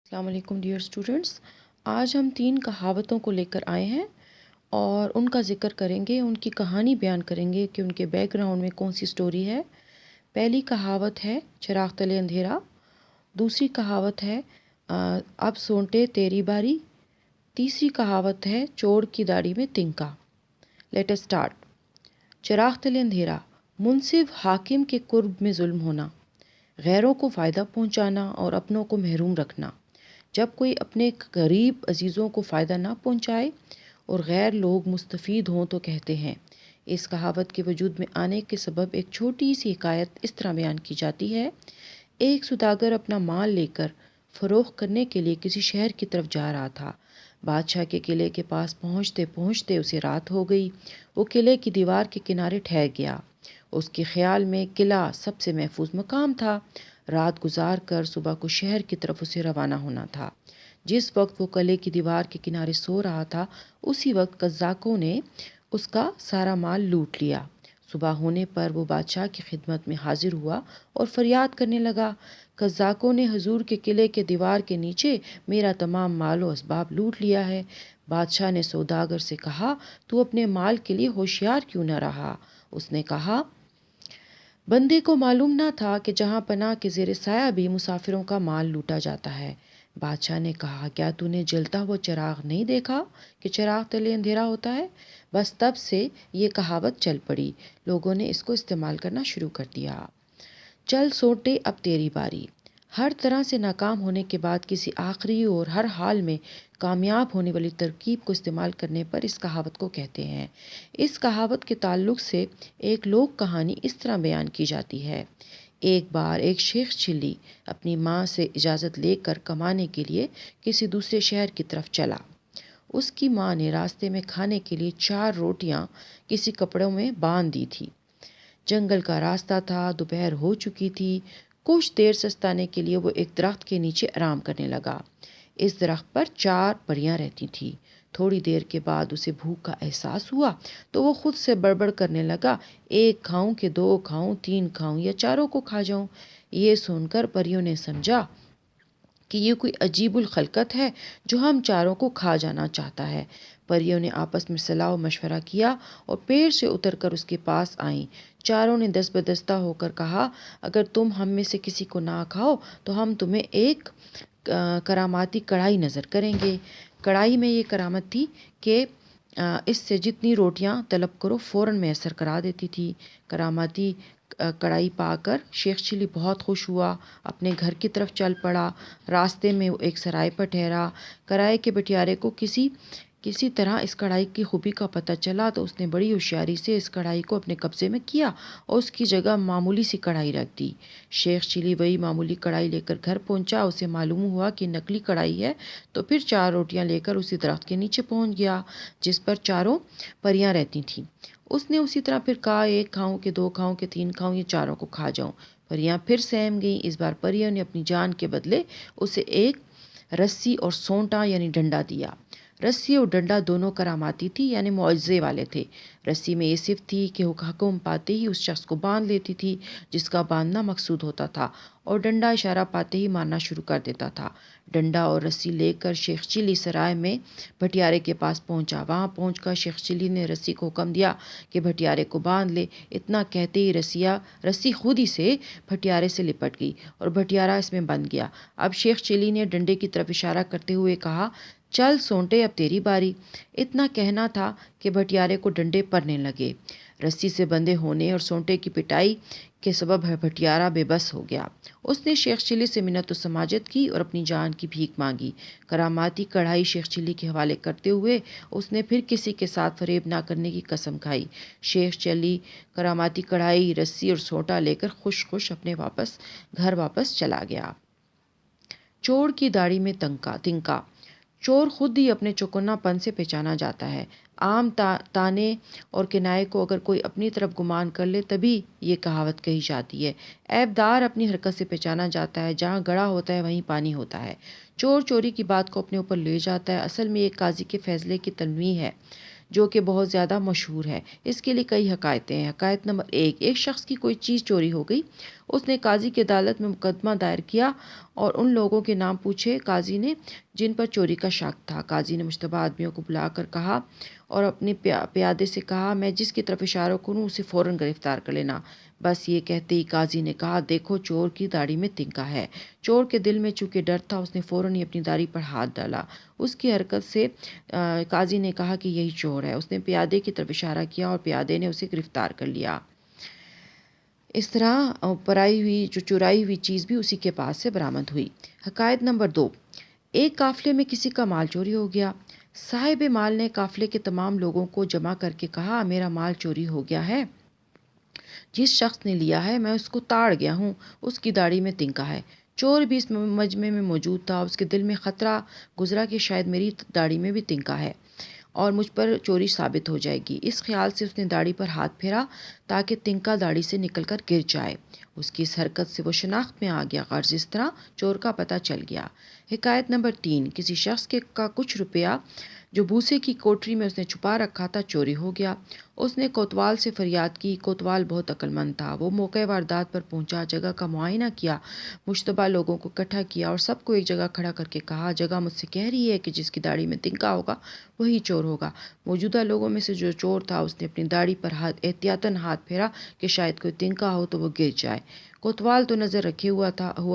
السلام علیکم dear students, آج ہم 3 کہاوتوں کو لے کر آئے ہیں اور ان کا ذکر کریں گے، ان کی کہانی بیان کریں گے کہ ان کے بیک گراؤنڈ میں کون سی سٹوری ہے۔ پہلی کہاوت ہے چراغ تلے اندھیرا، دوسری کہاوت ہے اب سونٹے تیری باری، تیسری کہاوت ہے چور کی داڑھی میں تنکا۔ Let us start. چراغ تلے اندھیرا، منصف حاکم کے قرب میں ظلم ہونا، غیروں کو فائدہ پہنچانا اور اپنوں کو محروم رکھنا۔ جب کوئی اپنے قریب عزیزوں کو فائدہ نہ پہنچائے اور غیر لوگ مستفید ہوں تو کہتے ہیں۔ اس کہاوت کے وجود میں آنے کے سبب ایک چھوٹی سی حکایت اس طرح بیان کی جاتی ہے۔ ایک سوداگر اپنا مال لے کر فروخت کرنے کے لیے کسی شہر کی طرف جا رہا تھا۔ بادشاہ کے قلعے کے پاس پہنچتے پہنچتے اسے رات ہو گئی۔ وہ قلعے کی دیوار کے کنارے ٹھہر گیا۔ اس کے خیال میں قلعہ سب سے محفوظ مقام تھا۔ رات گزار کر صبح کو شہر کی طرف اسے روانہ ہونا تھا۔ جس وقت وہ قلعے کی دیوار کے کنارے سو رہا تھا، اسی وقت قزاقوں نے اس کا سارا مال لوٹ لیا۔ صبح ہونے پر وہ بادشاہ کی خدمت میں حاضر ہوا اور فریاد کرنے لگا، قزاقوں نے حضور کے قلعے کے دیوار کے نیچے میرا تمام مال و اسباب لوٹ لیا ہے۔ بادشاہ نے سوداگر سے کہا، تو اپنے مال کے لیے ہوشیار کیوں نہ رہا؟ اس نے کہا، بندے کو معلوم نہ تھا کہ جہاں پناہ کے زیر سایہ بھی مسافروں کا مال لوٹا جاتا ہے۔ بادشاہ نے کہا، کیا تو نے جلتا ہوا چراغ نہیں دیکھا کہ چراغ تلے اندھیرا ہوتا ہے؟ بس تب سے یہ کہاوت چل پڑی، لوگوں نے اس کو استعمال کرنا شروع کر دیا۔ چل سونٹے اب تیری باری، ہر طرح سے ناکام ہونے کے بعد کسی آخری اور ہر حال میں کامیاب ہونے والی ترکیب کو استعمال کرنے پر اس کہاوت کو کہتے ہیں۔ اس کہاوت کے تعلق سے ایک لوک کہانی اس طرح بیان کی جاتی ہے۔ ایک بار ایک شیخ چلی اپنی ماں سے اجازت لے کر کمانے کے لیے کسی دوسرے شہر کی طرف چلا۔ اس کی ماں نے راستے میں کھانے کے لیے 4 روٹیاں کسی کپڑوں میں باندھ دی تھی۔ جنگل کا راستہ تھا، دوپہر ہو چکی تھی۔ کچھ دیر سستانے کے لیے وہ ایک درخت کے نیچے آرام کرنے لگا۔ اس درخت پر 4 پریاں رہتی تھیں۔ تھوڑی دیر کے بعد اسے بھوک کا احساس ہوا تو وہ خود سے بڑبڑ کرنے لگا، 1 کھاؤں کہ 2 کھاؤں، 3 کھاؤں یا چاروں کو کھا جاؤں۔ یہ سن کر پریوں نے سمجھا کہ یہ کوئی عجیب الخلقت ہے جو ہم چاروں کو کھا جانا چاہتا ہے۔ پریوں نے آپس میں صلاح و مشورہ کیا اور پیڑ سے اتر کر اس کے پاس آئیں۔ چاروں نے دست بدستہ ہو کر کہا، اگر تم ہم میں سے کسی کو نہ کھاؤ تو ہم تمہیں ایک کراماتی کڑھائی نظر کریں گے۔ کڑھائی میں یہ کرامت تھی کہ اس سے جتنی روٹیاں طلب کرو فوراً میسر کرا دیتی تھی۔ کراماتی کڑھائی پا کر شیخ چلی بہت خوش ہوا، اپنے گھر کی طرف چل پڑا۔ راستے میں وہ ایک سرائے پر ٹھہرا۔ کرائے کے بٹیارے کو کسی طرح اس کڑھائی کی خوبی کا پتہ چلا تو اس نے بڑی ہوشیاری سے اس کڑھائی کو اپنے قبضے میں کیا اور اس کی جگہ معمولی سی کڑھائی رکھ دی۔ شیخ چلی وہی معمولی کڑھائی لے کر گھر پہنچا۔ اسے معلوم ہوا کہ نقلی کڑھائی ہے تو پھر 4 روٹیاں لے کر اسی درخت کے نیچے پہنچ گیا جس پر 4 پریاں رہتی تھیں۔ اس نے اسی طرح پھر کہا، 1 کھاؤں کہ 2 کھاؤں کہ 3 کھاؤں یا چاروں کو کھا جاؤں۔ پریاں پھر سہم گئیں۔ اس بار پریوں نے اپنی جان کے بدلے اسے ایک رسی اور سونٹا یعنی ڈنڈا دیا۔ رسی اور ڈنڈا دونوں کراماتی تھی یعنی معجزے والے تھے۔ رسی میں یہ صفت تھی کہ حکم پاتے ہی اس شخص کو باندھ لیتی تھی جس کا باندھنا مقصود ہوتا تھا، اور ڈنڈا اشارہ پاتے ہی مارنا شروع کر دیتا تھا۔ ڈنڈا اور رسی لے کر شیخ چلی سرائے میں بھٹیارے کے پاس پہنچا۔ وہاں پہنچ کر شیخ چلی نے رسی کو حکم دیا کہ بھٹیارے کو باندھ لے۔ اتنا کہتے ہی رسی خود ہی سے بھٹیارے سے لپٹ گئی اور بھٹیارہ اس میں بند گیا۔ اب شیخ چلی نے ڈنڈے کی طرف اشارہ کرتے ہوئے کہا، چل سونٹے اب تیری باری۔ اتنا کہنا تھا کہ بھٹیارے کو ڈنڈے پڑنے لگے۔ رسی سے بندھے ہونے اور سونٹے کی پٹائی کے سبب بھٹیارہ بے بس ہو گیا۔ اس نے شیخ چلی سے منت و سماجت کی اور اپنی جان کی بھیک مانگی۔ کراماتی کڑھائی شیخ چلی کے حوالے کرتے ہوئے اس نے پھر کسی کے ساتھ فریب نہ کرنے کی قسم کھائی۔ شیخ چلی کراماتی کڑھائی، رسی اور سونٹا لے کر خوش خوش اپنے گھر واپس چلا گیا۔ چور کی داڑھی میں تنکا، چور خود ہی اپنے چوکنا پن سے پہچانا جاتا ہے۔ عام تانے اور کنائے کو اگر کوئی اپنی طرف گمان کر لے تبھی یہ کہاوت کہی جاتی ہے۔ عیب دار اپنی حرکت سے پہچانا جاتا ہے، جہاں گڑھا ہوتا ہے وہیں پانی ہوتا ہے۔ چور چوری کی بات کو اپنے اوپر لے جاتا ہے، اصل میں ایک قاضی کے فیصلے کی تنویع ہے۔ جو کہ بہت زیادہ مشہور ہے۔ اس کے لیے کئی حکایتیں ہیں۔ حکایت نمبر 1، ایک شخص کی کوئی چیز چوری ہو گئی۔ اس نے قاضی کی عدالت میں مقدمہ دائر کیا اور ان لوگوں کے نام پوچھے قاضی نے جن پر چوری کا شک تھا۔ قاضی نے مشتبہ آدمیوں کو بلا کر کہا اور اپنے پیادے سے کہا، میں جس کی طرف اشارہ کروں اسے فوراً گرفتار کر لینا۔ بس یہ کہتے ہی قاضی نے کہا، دیکھو چور کی داڑھی میں تنکا ہے۔ چور کے دل میں چونکہ ڈر تھا، اس نے فوراً ہی اپنی داڑھی پر ہاتھ ڈالا۔ اس کی حرکت سے قاضی نے کہا کہ یہی چور ہے۔ اس نے پیادے کی طرف اشارہ کیا اور پیادے نے اسے گرفتار کر لیا۔ اس طرح چرائی ہوئی چیز بھی اسی کے پاس سے برآمد ہوئی۔ حکایت نمبر 2، ایک قافلے میں کسی کا مال چوری ہو گیا۔ صاحب مال نے قافلے کے تمام لوگوں کو جمع کر کے کہا، میرا مال چوری ہو گیا ہے۔ جس شخص نے لیا ہے میں اس کو تاڑ گیا ہوں، اس کی داڑھی میں تنکا ہے۔ چور بھی اس مجمع میں موجود تھا۔ اس کے دل میں خطرہ گزرا کہ شاید میری داڑھی میں بھی تنکا ہے اور مجھ پر چوری ثابت ہو جائے گی۔ اس خیال سے اس نے داڑھی پر ہاتھ پھیرا تاکہ تنکا داڑھی سے نکل کر گر جائے۔ اس کی اس حرکت سے وہ شناخت میں آ گیا، غرض اس طرح چور کا پتہ چل گیا۔ حکایت نمبر 3، کسی شخص کا کچھ روپیہ جو بھوسے کی کوٹری میں اس نے چھپا رکھا تھا چوری ہو گیا۔ اس نے کوتوال سے فریاد کی۔ کوتوال بہت عقل مند تھا۔ وہ موقع واردات پر پہنچا، جگہ کا معائنہ کیا، مشتبہ لوگوں کو اکٹھا کیا اور سب کو ایک جگہ کھڑا کر کے کہا، جگہ مجھ سے کہہ رہی ہے کہ جس کی داڑھی میں تنکا ہوگا وہی چور ہوگا۔ موجودہ لوگوں میں سے جو چور تھا اس نے اپنی داڑھی پر احتیاطاً ہاتھ پھیرا کہ شاید کوئی تنکا ہو تو وہ گر جائے۔ کوتوال تو نظر رکھے ہوا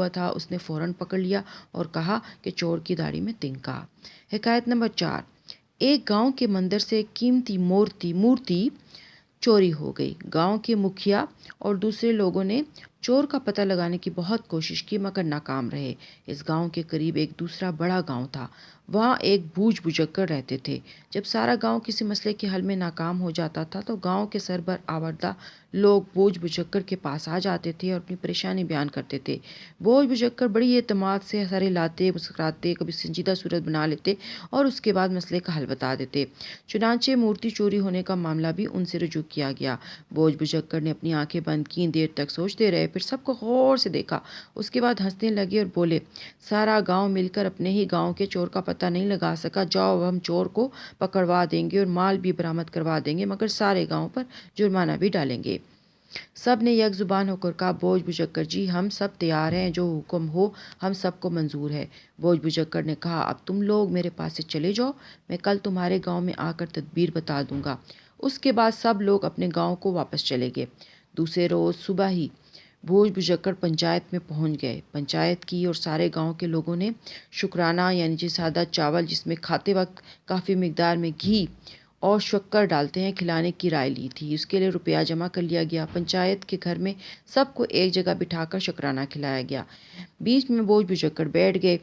تھا، اس نے فوراً پکڑ لیا اور کہا کہ چور کی داڑھی میں تنکا۔ حکایت نمبر 4، ایک گاؤں کے مندر سے ایک قیمتی مورتی چوری ہو گئی۔ گاؤں کے مکھیا اور دوسرے لوگوں نے چور کا پتہ لگانے کی بہت کوشش کی مگر ناکام رہے۔ اس گاؤں کے قریب ایک دوسرا بڑا گاؤں تھا۔ وہاں ایک بوجھ بزرگ رہتے تھے۔ جب سارا گاؤں کسی مسئلے کے حل میں ناکام ہو جاتا تھا تو گاؤں کے سربر آوردہ لوگ بوجھ بزرگ کے پاس آ جاتے تھے اور اپنی پریشانی بیان کرتے تھے۔ بوجھ بزرگ بڑی اعتماد سے سر ہلاتے، مسکراتے، کبھی سنجیدہ صورت بنا لیتے اور اس کے بعد مسئلے کا حل بتا دیتے۔ چنانچہ مورتی چوری ہونے کا معاملہ بھی ان سے رجوع کیا گیا۔ بوجھ بزرگ نے اپنی آنکھیں بند کیں، دیر تک سوچتے رہے، پھر سب کو غور سے دیکھا۔ اس کے بعد ہنسنے لگے اور بولے، سارا گاؤں مل کر اپنے ہی گاؤں کے چور کا پتہ نہیں لگا سکا۔ جاؤ، ہم چور کو پکڑوا دیں گے اور مال بھی برآمد کروا دیں گے، مگر سارے گاؤں پر جرمانہ بھی ڈالیں گے۔ سب نے یک زبان ہو کر کہا، بوجھ بزرگ جی، ہم سب تیار ہیں، جو حکم ہو ہم سب کو منظور ہے۔ بوجھ بزرگ نے کہا، اب تم لوگ میرے پاس سے چلے جاؤ، میں کل تمہارے گاؤں میں آ کر تدبیر بتا دوں گا۔ اس کے بعد سب لوگ اپنے گاؤں کو واپس چلے گئے۔ دوسرے روز صبح ہی بوجھ بزرگ پنچایت میں پہنچ گئے۔ پنچایت کی اور سارے گاؤں کے لوگوں نے شکرانہ یعنی سادہ چاول جس میں کھاتے وقت کافی مقدار میں گھی اور شکر ڈالتے ہیں کھلانے کی رائے لی تھی۔ اس کے لیے روپیہ جمع کر لیا گیا۔ پنچایت کے گھر میں سب کو ایک جگہ بٹھا کر شکرانہ کھلایا گیا۔ بیچ میں بوجھ بزرگ بیٹھ گئے۔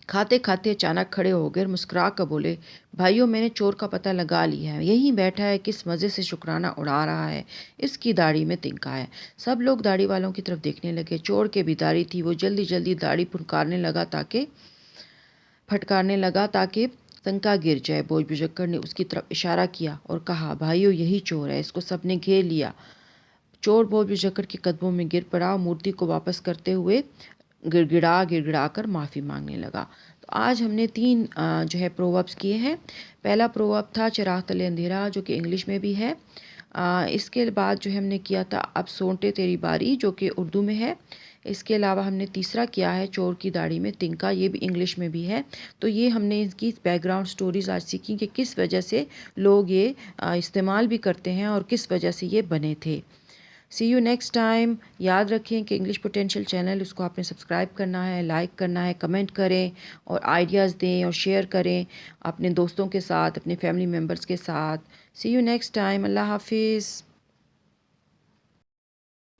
کھاتے کھاتے اچانک کھڑے ہو گئے اور مسکرا کر بولے، بھائیو، میں نے چور کا پتہ لگا لیا ہے، یہیں بیٹھا ہے، کس مزے سے شکرانہ اڑا رہا ہے، اس کی داڑھی میں تنکا ہے۔ سب لوگ داڑھی والوں کی طرف دیکھنے لگے۔ چور کے بھی داڑھی تھی۔ وہ جلدی جلدی داڑھی پھٹکارنے لگا تاکہ تنکا گر جائے۔ بوجھ بزرگ نے اس کی طرف اشارہ کیا اور کہا، بھائیو، یہی چور ہے۔ اس کو سب نے گھیر لیا۔ چور بوجھ بزرگ کے قدموں میں گر پڑا اور مورتی کو واپس کرتے ہوئے گڑ گڑا کر معافی مانگنے لگا۔ تو آج ہم نے 3 پرووربس کیے ہیں۔ پہلا پروورب تھا چراغ تلے اندھیرا، جو کہ انگلش میں بھی ہے۔ اس کے بعد ہم نے کیا تھا اب سونٹے تیری باری، جو کہ اردو میں ہے۔ اس کے علاوہ ہم نے تیسرا کیا ہے چور کی داڑھی میں تنکا، یہ بھی انگلش میں بھی ہے۔ تو یہ ہم نے اس کی بیک گراؤنڈ سٹوریز آج سیکھی کہ کس وجہ سے لوگ یہ استعمال بھی کرتے ہیں اور کس وجہ سے یہ بنے تھے۔ سی یو نیکسٹ ٹائم۔ یاد رکھیں کہ انگلش پوٹینشیل چینل، اس کو آپ نے سبسکرائب کرنا ہے، لائک کرنا ہے، کمنٹ کریں اور آئیڈیاز دیں اور شیئر کریں اپنے دوستوں کے ساتھ، اپنے فیملی ممبرز کے ساتھ۔ سی یو نیکسٹ ٹائم۔ اللہ حافظ۔